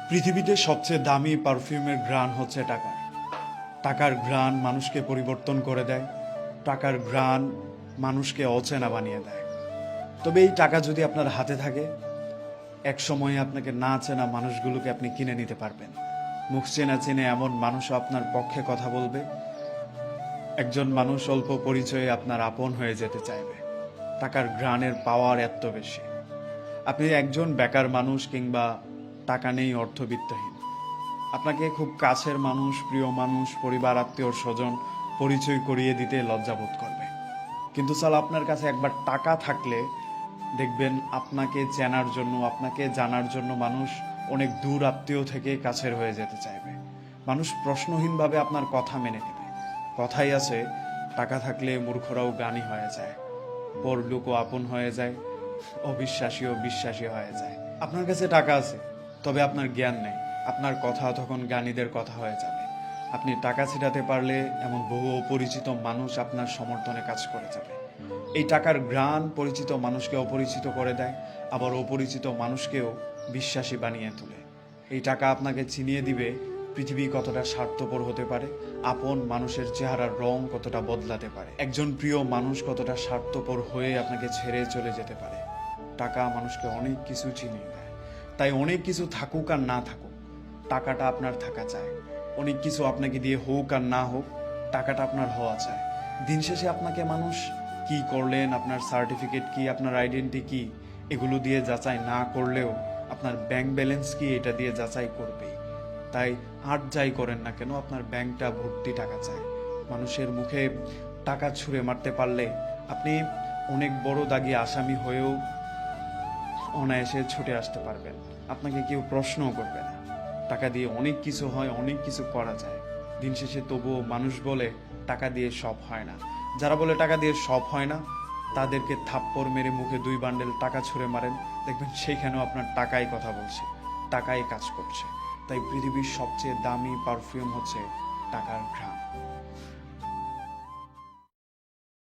পৃথিবীতে সবচেয়ে দামি পারফিউমের ঘ্রাণ হচ্ছে টাকার। টাকার ঘ্রাণ মানুষকে পরিবর্তন করে দেয়। টাকার ঘ্রাণ মানুষকে অচেনা বানিয়ে দেয়। তবে এই টাকা যদি আপনার হাতে থাকে, এক সময়ে আপনাকে না চেনা মানুষগুলোকে আপনি কিনে নিতে পারবেন। মুখ চেনা চেনে এমন মানুষও আপনার পক্ষে কথা বলবে। একজন মানুষ অল্প পরিচয়ে আপনার আপন হয়ে যেতে চাইবে। টাকার ঘ্রাণের পাওয়ার এত বেশি। আপনি একজন বেকার মানুষ কিংবা টাকা নেই, অর্থবিত্তহীন, আপনাকে খুব কাছের মানুষ, প্রিয় মানুষ, পরিবার, আত্মীয় স্বজন পরিচয় করিয়ে দিতে লজ্জাবোধ করবে। কিন্তু আপনার কাছে একবার টাকা থাকলে দেখবেন আপনাকে চেনার জন্য, আপনাকে জানার জন্য মানুষ অনেক দূর আত্মীয় থেকে কাছের হয়ে যেতে চাইবে। মানুষ প্রশ্নহীনভাবে আপনার কথা মেনে নেবে। কথাই আছে, টাকা থাকলে মূর্খরাও জ্ঞানী হয়ে যায়, পরলোকও আপন হয়ে যায়, অবিশ্বাসীও বিশ্বাসী হয়ে যায়। আপনার কাছে টাকা আছে, তবে আপনার জ্ঞান নেই, আপনার কথা তখন জ্ঞানীদের কথা হয়ে যাবে। আপনি টাকা ছিটাতে পারলে এমন বহু অপরিচিত মানুষ আপনার সমর্থনে কাজ করে যাবে। এই টাকার ঘ্রাণ পরিচিত মানুষকে অপরিচিত করে দেয়, আবার অপরিচিত মানুষকেও বিশ্বাসী বানিয়ে তোলে। এই টাকা আপনাকে চিনিয়ে দিবে পৃথিবী কতটা স্বার্থপর হতে পারে, আপন মানুষের চেহারার রং কতটা বদলাতে পারে, একজন প্রিয় মানুষ কতটা স্বার্থপর হয়ে আপনাকে ছেড়ে চলে যেতে পারে। টাকা মানুষকে অনেক কিছু চিনিয়ে দেয়। তাই অনেক কিছু থাকুক আর না থাকুক, টাকাটা আপনার থাকা চায়। অনেক কিছু আপনাকে দিয়ে হোক আর না হোক, টাকাটা আপনার হওয়া চায়। দিন শেষে আপনাকে মানুষ কি করলেন, আপনার সার্টিফিকেট কি, আপনার আইডেন্টি কি, এগুলো দিয়ে যাচাই না করলেও আপনার ব্যাংক ব্যালেন্স কি, এটা দিয়ে যাচাই করবেই। তাই আর যাই করেন না কেন, আপনার ব্যাংকটা ভর্তি টাকা চায়। মানুষের মুখে টাকা ছুঁড়ে মারতে পারলে আপনি অনেক বড় দাগি আসামি হয়েও অনায়াসে ছুটে আসতে পারবেন। আপনাকে কেউ প্রশ্নও করবে না। টাকা দিয়ে অনেক কিছু হয়, অনেক কিছু করা যায়। দিন শেষে তবুও মানুষ বলে টাকা দিয়ে সব হয় না। যারা বলে টাকা দিয়ে সব হয় না, তাদেরকে থাপ্পড় মেরে মুখে 2 বান্ডেল টাকা ছুঁড়ে মারেন, দেখবেন সেইখানেও আপনার টাকাই কথা বলছে, টাকাই কাজ করছে। তাই পৃথিবীর সবচেয়ে দামি পারফিউম হচ্ছে টাকার ঘ্রাণ।